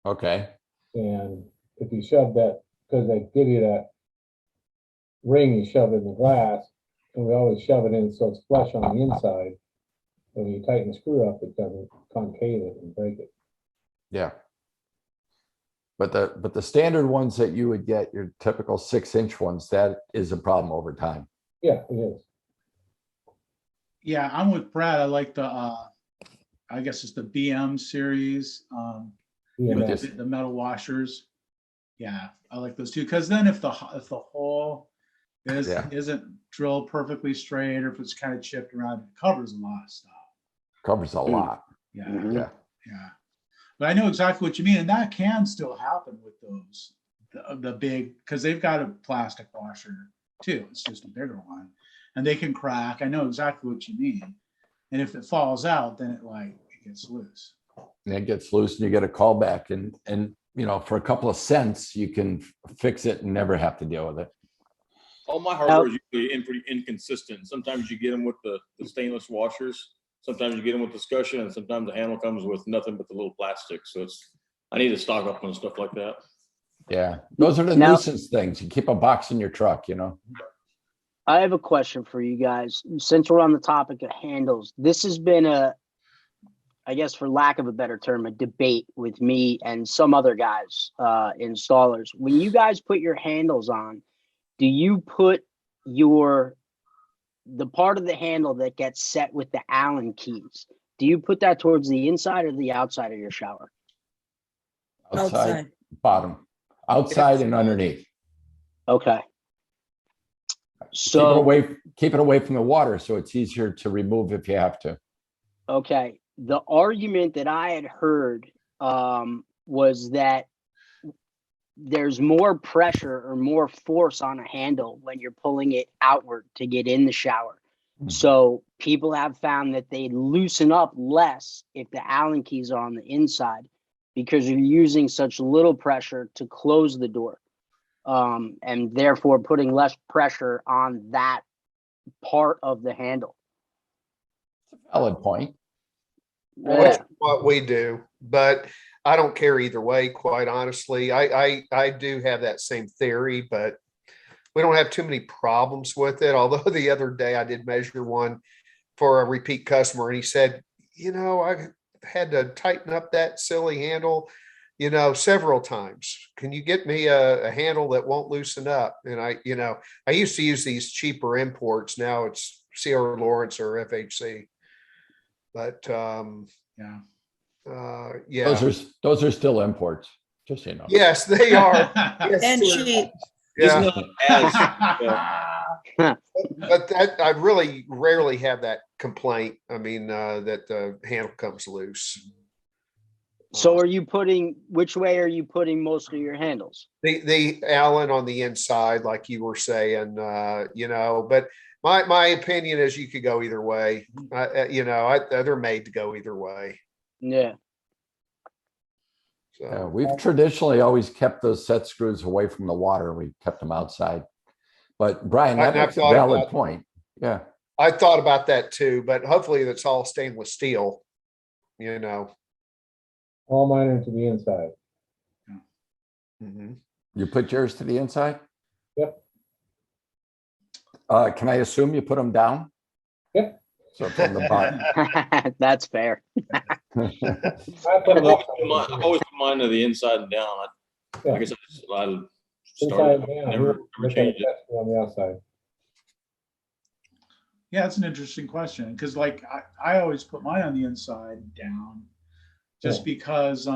Okay. And if you shove that, because they give you that ring you shove in the glass, and we always shove it in so it's flush on the inside. And when you tighten the screw up, it doesn't concave it and break it. Yeah. But the standard ones that you would get, your typical 6-inch ones, that is a problem over time. Yeah, it is. Yeah, I'm with Brad. I like the, I guess it's the BM series, Yeah, the metal washers. Yeah, I like those too. Because then if the hole isn't drilled perfectly straight, or if it's kind of chipped around, it covers a lot of stuff. Covers a lot. Yeah, Yeah. yeah. But I know exactly what you mean, and that can still happen with those, the big, because they've got a plastic washer too. It's just a bigger one, and they can crack. I know exactly what you mean. And if it falls out, then it gets loose. And it gets loose, and you get a call back, and for a couple of cents, you can fix it and never have to deal with it. All my hardware is usually pretty inconsistent. Sometimes you get them with the stainless washers. Sometimes you get them with discussion, and sometimes the handle comes with nothing but the little plastic. So I need to stock up on stuff like that. Yeah, those are the nuisance things. You keep a box in your truck, I have a question for you guys. Since we're on the topic of handles, this has been I guess for lack of a better term, a debate with me and some other guys, installers. When you guys put your handles on, do you put the part of the handle that gets set with the Allen keys, do you put that towards the inside or the outside of your shower? Outside. Bottom. Outside and underneath. Okay. So keep it away from the water so it's easier to remove if you have to. Okay. The argument that I had heard was that there's more pressure or more force on a handle when you're pulling it outward to get in the shower. Mm-hmm. So people have found that they loosen up less if the Allen keys are on the inside because you're using such little pressure to close the door, and therefore putting less pressure on that part of the handle. Valid point. Which is what we do, but I don't care either way, quite honestly. I do have that same theory, but we don't have too many problems with it. Although the other day I did measure one for a repeat customer, and he said, I've had to tighten up that silly handle, several times. Can you get me a handle that won't loosen up? And I used to use these cheaper imports. Now it's C.R. Lawrence or FHC. But yeah. Those are still imports, just so you know. Yes, they are. Yes, And cheap. Yeah. As, But that I really rarely have that complaint. I mean, that the handle comes loose. So which way are you putting most of your handles? The Allen on the inside, like you were saying, but My opinion is you could go either way. They're made to go either way. Yeah. So We've traditionally always kept those set screws away from the water. We kept them outside. But Brian, that I've makes a thought valid about- point. Yeah. I thought about that too, but hopefully that's all stainless steel. All mine are to the inside. Mhm. You put yours to the inside? Yep. Can I assume you put them down? Yep. So from the bottom. That's fair. I put I've them always up. put mine to the inside and down. I Yeah. guess I Inside started, and down. never Look at changed the it. test on the outside. Yeah, that's an interesting question because like I always put mine on the inside down just because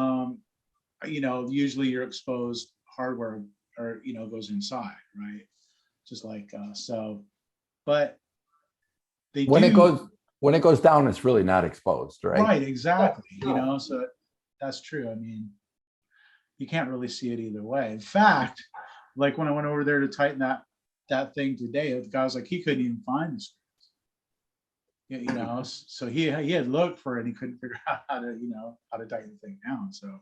usually your exposed hardware or goes inside, right? Just like so, but they When do it goes down, it's really not exposed, right? right, exactly. So that's true. I mean, you can't really see it either way. In fact, like when I went over there to tighten that thing today, the guy was like, he couldn't even find the screws. So he had looked for it and he couldn't figure out how to tighten the thing down. So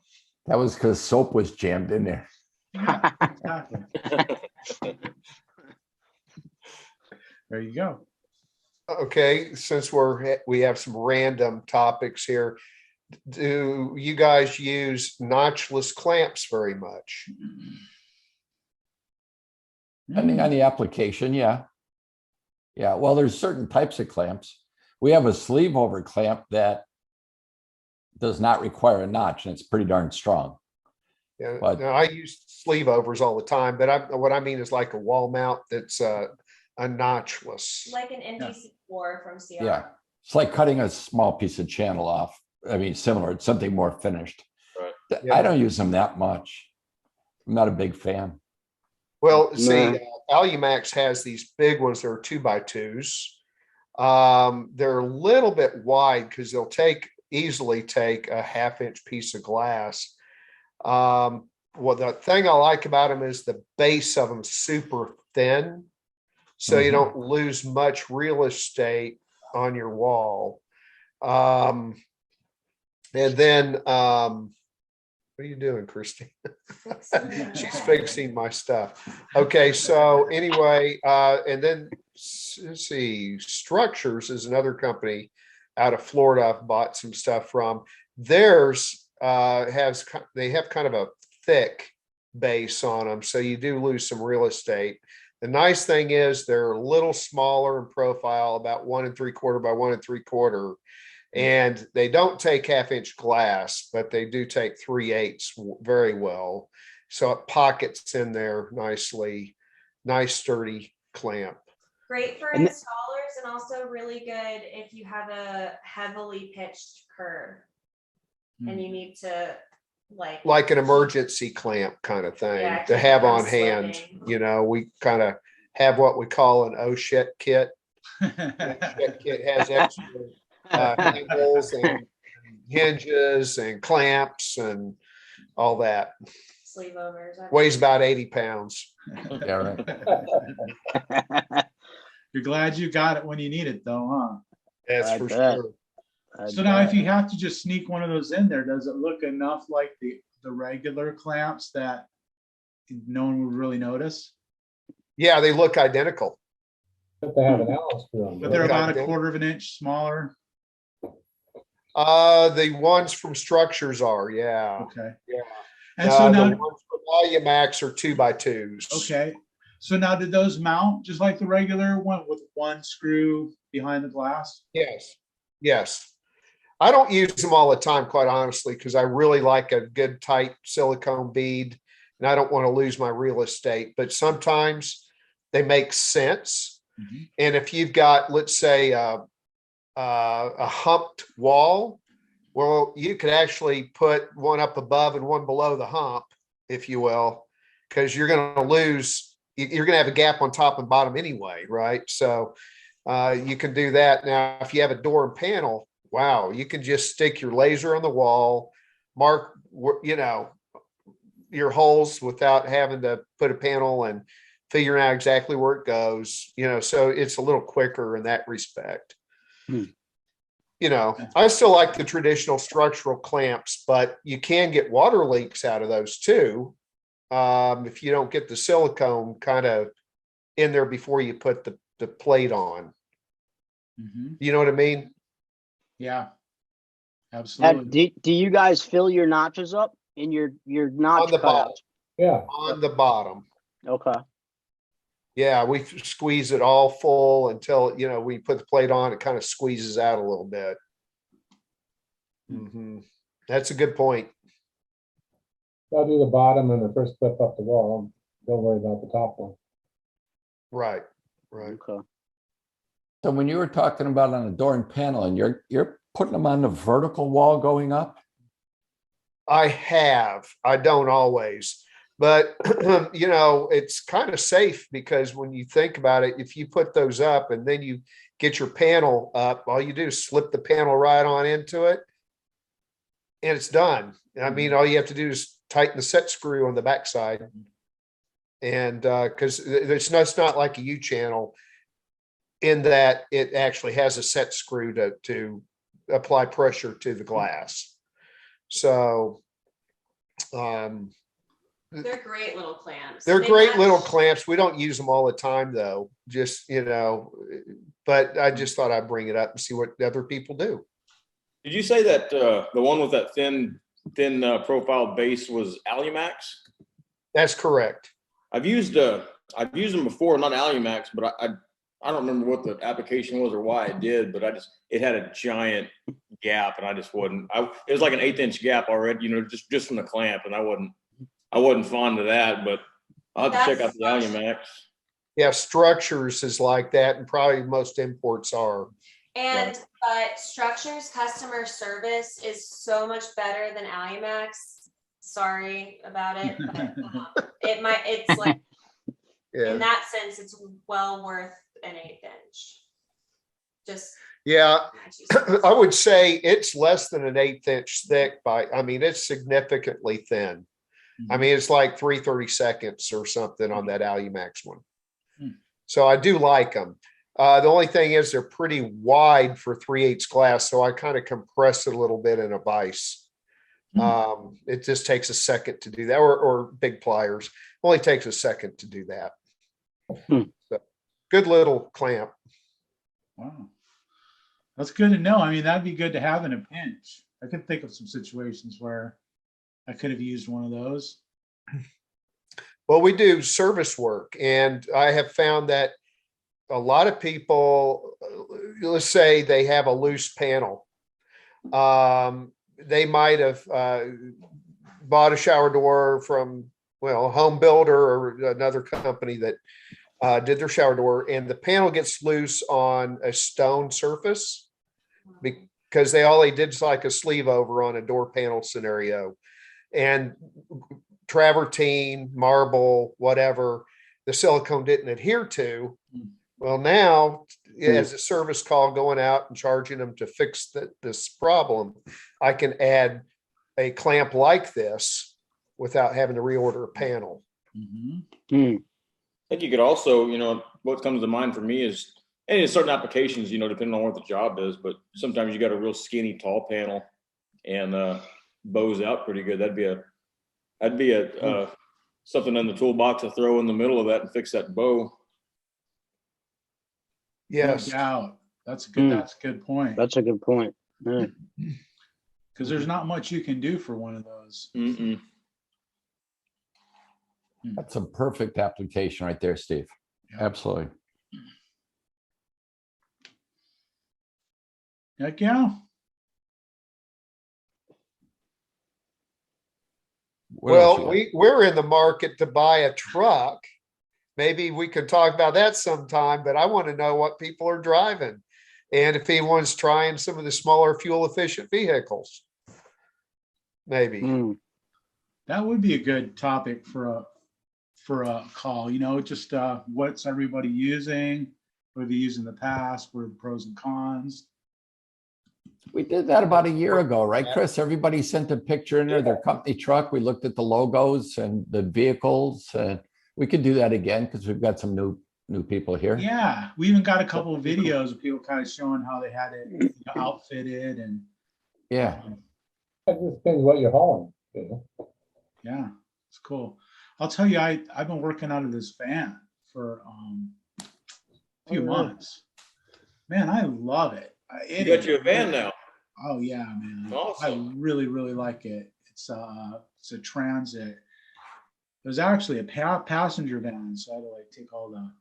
That was because soap was jammed in there. yeah, exactly. There you go. Okay, since we have some random topics here, do you guys use notchless clamps very much? Depending on the application, yeah. Yeah, well, there's certain types of clamps. We have a sleeve over clamp that does not require a notch, and it's pretty darn strong. Yeah, But- no, I use sleeve overs all the time, but what I mean is like a wall mount that's a notchless. Like an NGC4 from CR. Yeah, it's like cutting a small piece of channel off. I mean, similar, it's something more finished. Right. Yeah. I don't use them that much. I'm not a big fan. Well, see, Nah. Alumax has these big ones that are 2x2s. They're a little bit wide because they'll easily take a 1/2 inch piece of glass. Well, the thing I like about them is the base of them super thin, so you don't lose much real estate on your wall. And then, what are you doing, Christine? She's fixing my stuff. Okay, so anyway, and then let's see, Structures is another company out of Florida I've bought some stuff from. Theirs they have kind of a thick base on them, so you do lose some real estate. The nice thing is they're a little smaller in profile, about 1 3/4 by 1 3/4. And they don't take 1/2 inch glass, but they do take 3/8 very well. So it pockets in there nicely. Nice sturdy clamp. Great for And th- installers and also really good if you have a heavily pitched curve and you need to Like an emergency clamp kind of thing Yeah, to keep it have from on hand. slipping. We kind of have what we call an oh shit kit. Shit kit has extra handles and hinges and clamps and all that. sleeve overs. Weighs about 80 pounds. Yeah, right. You're glad you got it when you need it though, huh? That's I for bet. sure. So now if you have to just sneak one of those in there, does it look enough like the regular clamps that no one would really notice? Yeah, they look identical. But they have an Allen screw on But them. they're Okay. about 1/4 of an inch smaller. The ones from Structures are, yeah. Okay. Yeah. And so The now, ones from Volumax are 2x2s. okay. So now did those mount just like the regular one with one screw behind the glass? Yes, yes. I don't use them all the time, quite honestly, because I really like a good tight silicone bead and I don't want to lose my real estate. But sometimes they make sense. Mhm. And if you've got, let's say, a humped wall, well, you could actually put one up above and one below the hump, if you will, because you're going to have a gap on top and bottom anyway, right? So you can do that. Now, if you have a door and panel, wow, you can just stick your laser on the wall, mark, your holes without having to put a panel and figuring out exactly where it goes, so it's a little quicker in that respect. I still like the traditional structural clamps, but you can get water leaks out of those too. If you don't get the silicone kind of in there before you put the plate on. Mhm. You know what I mean? Yeah, Now, absolutely. do you guys fill your notches up in your notch On the bottom. cutouts? Yeah, On the bottom. Okay. Yeah, we squeeze it all full until, when you put the plate on, it kind of squeezes out a little bit. That's a good point. I'll do the bottom and the first clip up the wall. Don't worry about the top one. Right. Okay. So when you were talking about on a door and panel, and you're putting them on the vertical wall going up? I don't always, but it's kind of safe because when you think about it, if you put those up and then you get your panel up, all you do is slip the panel right on into it and it's done. I mean, all you have to do is tighten the set screw on the backside. And because it's not like a U channel in that it actually has a set screw to apply pressure to the glass. So They're great little clamps. they're They great match- little clamps. We don't use them all the time though, just, but I just thought I'd bring it up and see what other people do. Did you say that the one with that thin profile base was Alumax? That's correct. I've used them before, not Alumax, but I don't remember what the application was or why I did, but it had a giant gap and I just wasn't. It was like an 1/8 inch gap already, just from the clamp, and I wasn't fond of that. But I'll have to check out the Alumax. Yeah, Structures is like that, and probably most imports are. But Structures customer service is so much better than Alumax. Sorry about it, but it's like Yeah. in that sense, it's well worth an 1/8 inch. Just Yeah, I would say it's less than an 1/8 inch thick it's significantly thin. I mean, it's like 3/32 or something on that Alumax one. So I do like them. The only thing is they're pretty wide for 3/8 glass. So I kind of compress it a little bit in a vise. It just takes a second to do that, or big pliers. Only takes a second to do that. So, good little clamp. Wow. That's good to know. I mean, that'd be good to have in a pinch. I could think of some situations where I could have used one of those. Well, we do service work, and I have found that a lot of people, let's say they have a loose panel. They might have bought a shower door from, a home builder or another company that did their shower door, and the panel gets loose on a stone surface because all they did is like a sleeve over on a door panel scenario. And travertine, marble, whatever, the silicone didn't adhere to. Well, now as a service call going out and charging them to fix this problem, I can add a clamp like this without having to reorder a panel. I think you could also, what comes to mind for me is, and in certain applications, depending on what the job is, but sometimes you got a real skinny tall panel and bows out pretty good. That'd be a something in the toolbox to throw in the middle of that and fix that bow. Yes. No doubt. That's a good point. That's a good point. Yeah. Because there's not much you can do for one of those. That's a perfect application right there, Steve. Yeah. Absolutely. Heck yeah. What else Well, you got? we're in the market to buy a truck. Maybe we could talk about that sometime, but I want to know what people are driving and if anyone's trying some of the smaller fuel efficient vehicles. Maybe. That would be a good topic for a call, just what's everybody using, what have you used in the past, what are the pros and cons? We did that about a year ago, right, Chris? Everybody sent a picture in there, their company truck. We looked at the logos and the vehicles, and We could do that again because we've got some new people here. Yeah, we even got a couple of videos of people kind of showing how they had it, you know, outfitted and. Yeah. It just depends what you're hauling, you know? Yeah, it's cool. I'll tell you, I've been working out of this van for a few months. Man, I love it. You got your van now. Oh yeah, man. Awesome. I really, really like it. It's a Transit. It was actually a passenger van, so I had to like take all the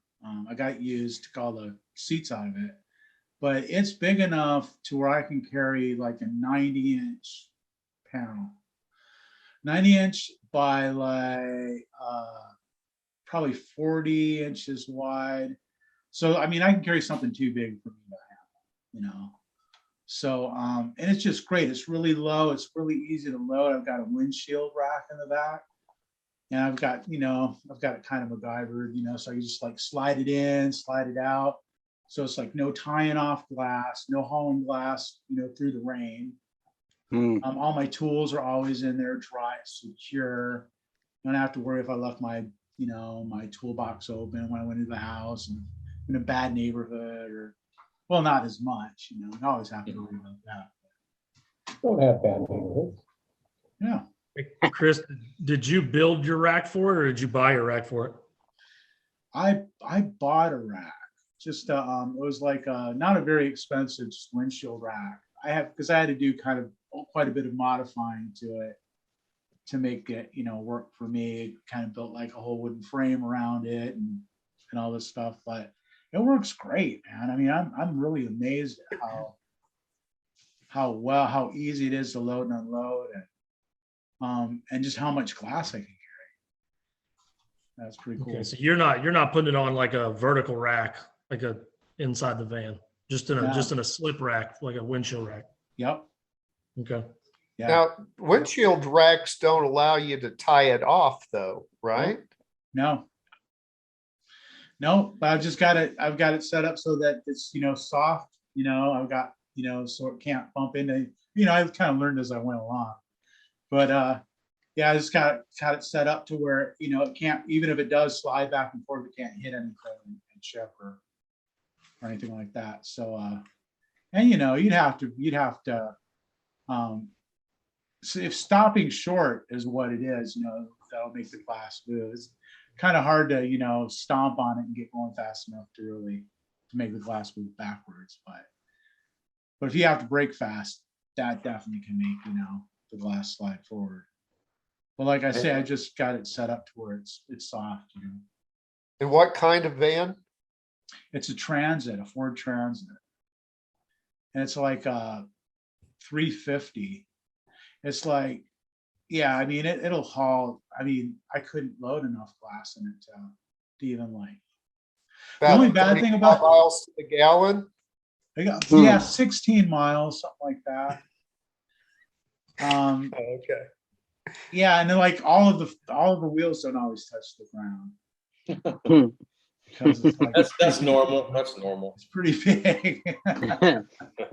I got used, took all the seats out of it. But it's big enough to where I can carry like a 90-inch panel. 90-inch by like probably 40 inches wide. So I mean, I can carry something too big for me to have, you know. So and it's just great. It's really low. It's really easy to load. I've got a windshield rack in the back, and I've got, you know, I've got it kind of MacGyvered, you know, so I can just like slide it in, slide it out. So it's like no tying off glass, no hauling glass, you know, through the rain. All my tools are always in there, dry, secure. I don't have to worry if I left my, you know, my toolbox open when I went into the house and in a bad neighborhood, or, well, not as much, you know, I always have to worry about that. Don't have bad neighborhoods. Yeah. Hey, Chris, did you build your rack for it or did you buy a rack for it? I bought a rack. Just it was like not a very expensive windshield rack. Because I had to do kind of quite a bit of modifying to it to make it, you know, work for me. Kind of built like a whole wooden frame around it and all this stuff, but it works great, man. I mean, I'm really amazed at how easy it is to load and unload, and just how much glass I can carry. That's pretty cool. Okay, so you're not putting it on like a vertical rack, like a inside the van, just in a slip rack, like a windshield rack. Yep. Okay. Yeah. Now, windshield racks don't allow you to tie it off though, right? No, but I've got it set up so that it's, you know, soft, you know, I've got, you know, so it can't bump into, you know, I've kind of learned as I went along. But yeah, I just got it set up to where, you know, it can't, even if it does slide back and forth, it can't hit anything and chip or anything like that. So and you know, you'd have to so if stopping short is what it is, you know, that'll make the glass move. It's kind of hard to, you know, stomp on it and get going fast enough to make the glass move backwards. But if you have to brake fast, that definitely can make, you know, the glass slide forward. But like I say, I just got it set up to where it's soft, you know. And what kind of van? It's a Transit, a Ford Transit. And it's like a 350. It's like, yeah, I mean, it'll haul. I mean, I couldn't load enough glass in it to even like. The only bad thing about miles to the gallon. Yeah, 16 miles, something like that. Okay. Yeah, and then like all of the wheels don't always touch the ground. Because it's like, That's normal. That's normal. it's pretty big.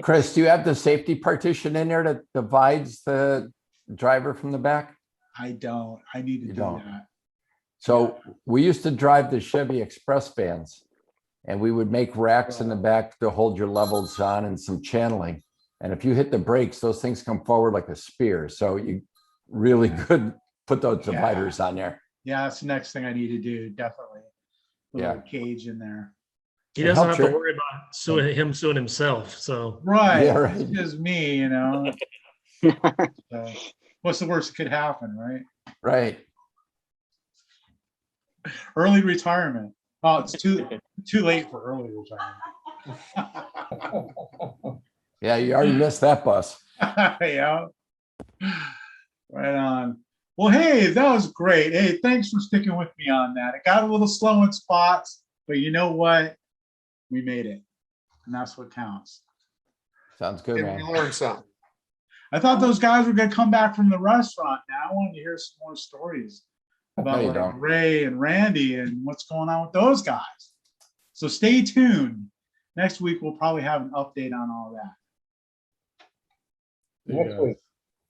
Chris, do you have the safety partition in there that divides the driver from the back? I don't. I need to do that. So we used to drive the Chevy Express vans, and we would make racks in the back to hold your levels on and some channeling. And if you hit the brakes, those things come forward like a spear. So you really could put those dividers on there. Yeah, that's the next thing I need to do. Definitely. Put a cage in there. He doesn't have to worry about suing himself. So Right. Yeah, right. It's just me, you know. So, what's the worst that could happen, right? Right. Early retirement. Oh, it's too late for early retirement. Yeah, you already missed that bus. Yeah. Right on. Well, hey, that was great. Hey, thanks for sticking with me on that. It got a little slow in spots, but you know what? We made it. And that's what counts. Sounds good, Did man. we learn something? I thought those guys were going to come back from the restaurant now. I wanted to hear some more stories about you like don't. Ray and Randy and what's going on with those guys. So stay tuned. Next week, we'll probably have an update on all that. Next week.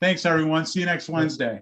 Thanks, everyone. See you next Wednesday.